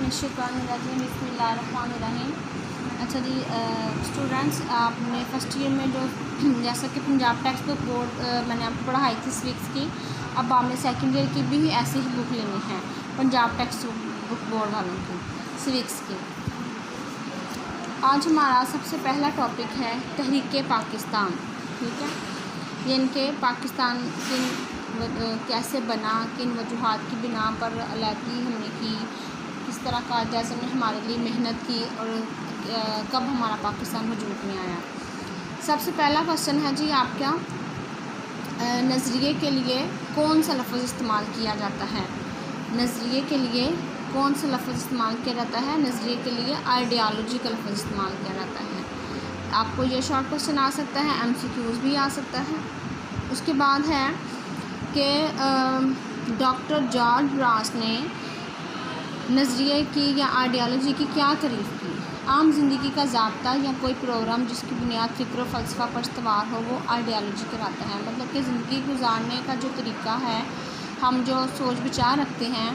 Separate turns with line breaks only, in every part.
मिनश्शैतानिर्रजीम बिस्मिल्लाहिर्रहमानिर्रहीम। अच्छा जी स्टूडेंट्स, आपने फर्स्ट ईयर में जो जैसा कि पंजाब टेक्स्ट बुक बोर्ड मैंने आपको पढ़ाई थी सिविक्स की, अब आपने सेकंड ईयर की भी ऐसी ही बुक लेनी है पंजाब टेक्स्ट बुक बोर्ड वालों की सिविक्स की। आज हमारा सबसे पहला टॉपिक है तहरीक पाकिस्तान। ठीक है, यानी कि पाकिस्तान कैसे बना, किन वजूहात की बिना पर अलहदगी हमने की, किस तरह कायद आज़म ने हमारे लिए मेहनत की और कब हमारा पाकिस्तान वजूद में आया। सबसे पहला क्वेश्चन है जी आपका, नज़रिए के लिए कौन सा लफ्ज़ इस्तेमाल किया जाता है? नज़रिए के लिए कौन सा लफ्ज़ इस्तेमाल किया जाता है? नज़रिए के लिए आइडियालॉजी का लफ्ज़ इस्तेमाल किया जाता है। आपको ये शॉर्ट क्वेश्चन आ सकता है, MCQs भी आ सकता है। उसके बाद है कि डॉक्टर जॉर्ज रॉस ने नज़रिए की या आइडियालॉजी की क्या तारीफ़ की? आम ज़िंदगी का ज़ाब्ता या कोई प्रोग्राम जिसकी बुनियाद फ़िक्र और फ़लसफ़ा पर इस्तवार हो वो आइडियालॉजी कहलाता है। मतलब कि ज़िंदगी गुजारने का जो तरीका है, हम जो सोच विचार रखते हैं,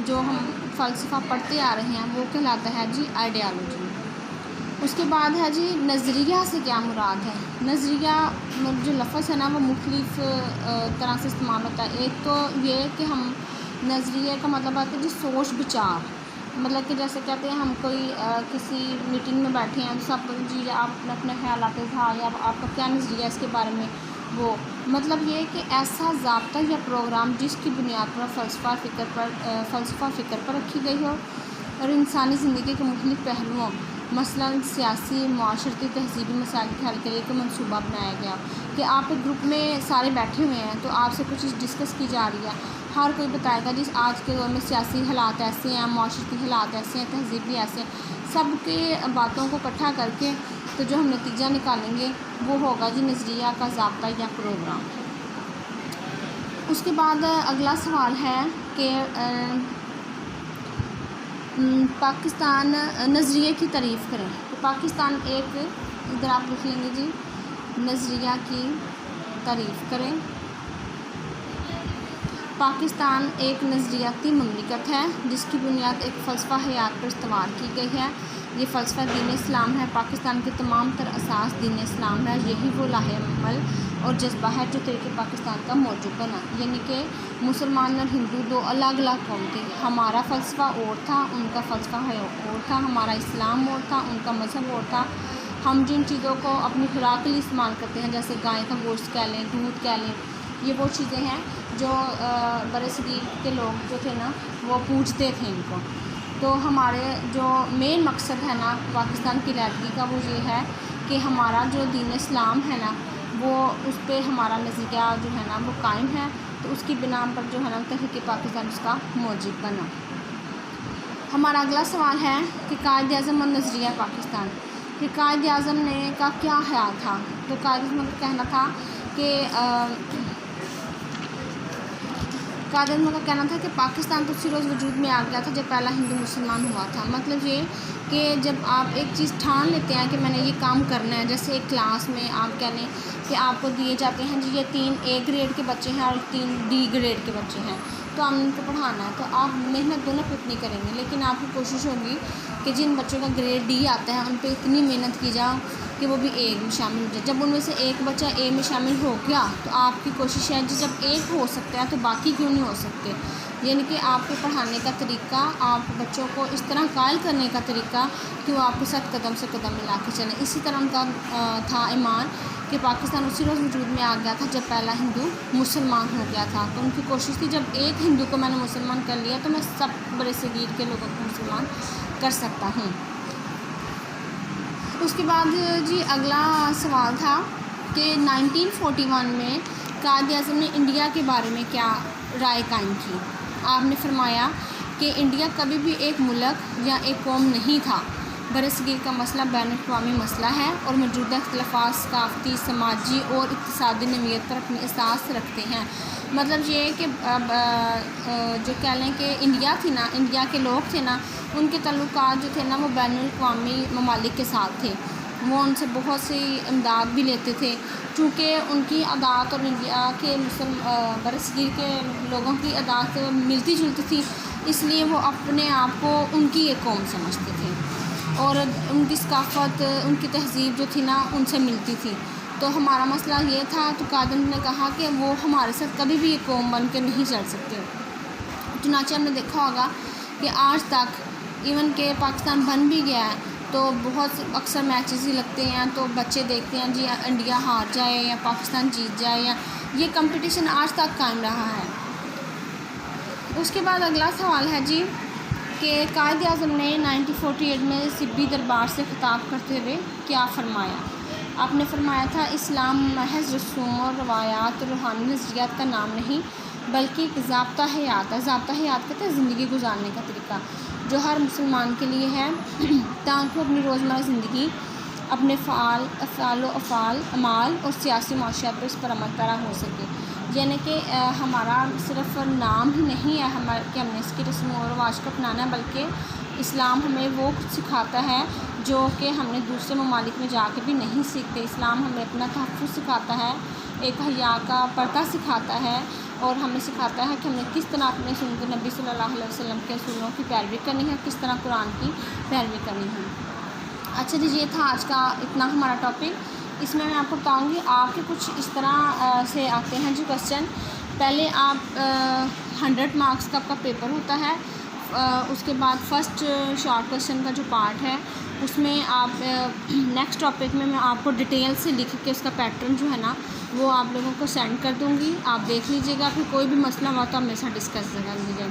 जो हम फ़लसफ़ा पढ़ते आ रहे हैं, वो कहलाता है जी आइडियालॉजी। उसके बाद है जी नज़रिया से क्या मुराद है? नज़रिया जो लफ्ज़ है ना वो मुख्तलिफ़ तरह से इस्तेमाल होता है। एक तो ये कि हम नज़रिए का मतलब आता है जी सोच विचार, मतलब कि जैसे कहते हैं हम कोई किसी मीटिंग में बैठे हैं, सब जी आप अपने ख्यालात इज़हार या आपका क्या नज़रिया इसके बारे में, वो मतलब ये कि ऐसा ज़ाब्ता या प्रोग्राम जिसकी बुनियाद पर फ़लसफ़ा फ़िक्र पर रखी गई हो और इंसानी ज़िंदगी के मुख्तलिफ़ पहलुओं मसलन सियासी, माशरती, तहज़ीबी मसाइल के हल के लिए एक मनसूबा बनाया गया कि आप एक ग्रुप में सारे बैठे हुए हैं, तो आपसे कुछ चीज़ डिस्कस की जा रही है, हर कोई बताएगा जिस आज के दौर में सियासी हालात ऐसे हैं, माशरती हालात ऐसे हैं, तहज़ीबी ऐसे हैं, सब के बातों को इकट्ठा करके तो जो हम नतीजा निकालेंगे वो होगा जी नज़रिया का ज़ाब्ता या प्रोग्राम। उसके बाद अगला सवाल है कि पाकिस्तान नज़रिए की तारीफ़ करें। तो पाकिस्तान एक, इधर आप लिख लेंगे जी, नज़रिया की तारीफ़ करें। पाकिस्तान एक नज़रियाती ममलिकत है जिसकी बुनियाद एक फ़लसफ़ा हयात पर इस्तेमाल की गई है। ये फ़लसफ़ा दीन इस्लाम है। पाकिस्तान के तमाम तर असास दीन इस्लाम है। यही वो लाहे-ए-अमल और जज्बा है जो तहरीक पाकिस्तान का मौजूद बना। यानी कि मुसलमान और हिंदू दो अलग अलग कौम थे। हमारा फ़लसफ़ा और था, उनका फ़लसफ़ा और था। हमारा इस्लाम और था, उनका मज़हब और था। हम जिन चीज़ों को अपनी खुराक के लिए इस्तेमाल करते हैं, जैसे गाय का गोश्त कह लें, दूध कह लें, ये वो चीज़ें हैं जो बरसगीर के लोग जो थे ना वो पूजते थे इनको। तो हमारे जो मेन मकसद है ना पाकिस्तान की अलहदगी का, वो ये है कि हमारा जो दीन इस्लाम है ना वो उस पर हमारा नज़रिया जो है ना वो कायम है। तो उसकी बिना पर जो है ना तहरीक पाकिस्तान उसका मौजूद बना। हमारा अगला सवाल है कि कायद आज़म और नज़रिया पाकिस्तान। कि कायद आज़म ने का क्या ख्याल था? तो कायद आज़म का कहना था कि कायद आज़म का कहना था कि पाकिस्तान तो उसी रोज़ वजूद में आ गया था जब पहला हिंदू मुसलमान हुआ था। मतलब ये कि जब आप एक चीज़ ठान लेते हैं कि मैंने ये काम करना है, जैसे एक क्लास में आप कह लें कि आपको दिए जाते हैं जी ये 3 A ग्रेड के बच्चे हैं और 3 D ग्रेड के बच्चे हैं, तो आपने उनको पढ़ाना है, तो आप मेहनत दोनों पे इतनी करेंगे, लेकिन आपकी कोशिश होगी कि जिन बच्चों का ग्रेड D आता है उन पे इतनी मेहनत की जाए कि वो भी A में शामिल हो जाए। जब उनमें से एक बच्चा A में शामिल हो गया तो आपकी कोशिश है जी जब एक हो सकता है तो बाकी क्यों नहीं हो सकते। यानी कि आपके पढ़ाने का तरीका, आप बच्चों को इस तरह कायल करने का तरीका कि वो आपके साथ कदम से कदम मिला के चलें। इसी तरह उनका था ईमान कि पाकिस्तान उसी रोज़ वजूद में आ गया था जब पहला हिंदू मुसलमान हो गया था। तो उनकी कोशिश थी जब एक हिंदू को मैंने मुसलमान कर लिया तो मैं सब बरसगीर के लोगों को मुसलमान कर सकता हूँ। उसके बाद जी अगला सवाल था कि 1941 में कायद आज़म ने इंडिया के बारे में क्या राय कायम की? आपने फरमाया कि इंडिया कभी भी एक मुल्क या एक कौम नहीं था। बरसगीर का मसला बैनुल-अक़वामी मसला है और मौजूदा इख्तिलाफ़ात सक़ाफ़ती, समाजी और इक़्तिसादी नौइयत पर अपनी असास रखते हैं। मतलब ये कि जो कह लें कि इंडिया थी ना, इंडिया के लोग थे ना, उनके ताल्लुकात जो थे ना वो बैनुल-अक़वामी ममालिक के साथ थे। वो उनसे बहुत सी इमदाद भी लेते थे, चूँकि उनकी अदात और इंडिया के बरसगीर के लोगों की अदात मिलती जुलती थी, اس لیے وہ اپنے آپ کو ان کی ایک قوم سمجھتے تھے اور ان کی ثقافت، ان کی تہذیب جو تھی نا ان سے ملتی تھی۔ تو ہمارا مسئلہ یہ تھا تو قادم نے کہا کہ وہ ہمارے ساتھ کبھی بھی ایک قوم بن کے نہیں چل سکتے۔ چنانچہ ہم نے دیکھا ہوگا کہ آج تک ایون کہ پاکستان بن بھی گیا ہے تو بہت اکثر میچز ہی لگتے ہیں تو بچے دیکھتے ہیں جی انڈیا ہار جائے یا پاکستان جیت جائے، یا یہ کمپٹیشن آج تک قائم رہا ہے۔ اس کے بعد اگلا سوال ہے جی کہ قائد اعظم نے 1948 میں سبی دربار سے خطاب کرتے ہوئے کیا فرمایا؟ آپ نے فرمایا تھا اسلام محض رسوم و روایات اور روحانی نظریات کا نام نہیں بلکہ ایک ضابطہ حیات ہے۔ ضابطہ حیات کہتے ہیں زندگی گزارنے کا طریقہ جو ہر مسلمان کے لیے ہے تاکہ وہ اپنی روزمرہ زندگی اپنے افعال و اعمال اور سیاسی معاشیات پر اس پر عمل پیرا ہو سکے۔ یعنی کہ ہمارا صرف نام ہی نہیں ہے کہ ہم نے اس کی رسم و رواج کو اپنانا ہے، بلکہ اسلام ہمیں وہ کچھ سکھاتا ہے جو کہ ہم نے دوسرے ممالک میں جا کے بھی نہیں سیکھتے۔ اسلام ہمیں اپنا تحفظ سکھاتا ہے، ایک حیا کا پردہ سکھاتا ہے اور ہمیں سکھاتا ہے کہ ہم نے کس طرح اپنے سنت نبی صلی اللہ علیہ وسلم کے اصولوں کی پیروی کرنی ہے، کس طرح قرآن کی پیروی کرنی ہے۔ اچھا جی، یہ تھا آج کا اتنا ہمارا ٹاپک۔ اس میں آپ کو بتاؤں گی آپ کے کچھ اس طرح سے آتے ہیں جی کوسچن۔ پہلے آپ 100 مارکس کا آپ کا پیپر ہوتا ہے، اس کے بعد فرسٹ شارٹ کوسچن کا جو پارٹ ہے اس میں آپ نیکسٹ ٹاپک میں آپ کو ڈیٹیل سے لکھ کے اس کا پیٹرن جو ہے نا وہ آپ لوگوں کو سینڈ کر دوں گی، آپ دیکھ لیجیے گا۔ پھر کوئی بھی مسئلہ ہوا تو آپ میرے ساتھ ڈسکس کر لیجیے۔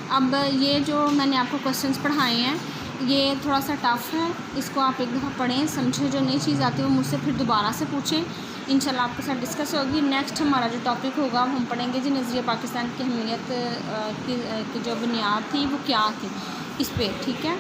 اب یہ جو میں نے آپ کو کوسچنس پڑھائے ہیں یہ تھوڑا سا ٹف ہے، اس کو آپ ایک دفعہ پڑھیں سمجھیں، جو نئی چیز آتی ہے وہ مجھ سے پھر دوبارہ سے پوچھیں، انشاءاللہ آپ کے ساتھ ڈسکس ہوگی۔ نیکسٹ ہمارا جو ٹاپک ہوگا ہم پڑھیں گے جی نظریہ پاکستان کی اہمیت کی جو بنیاد تھی وہ کیا تھی اس پہ، ٹھیک ہے۔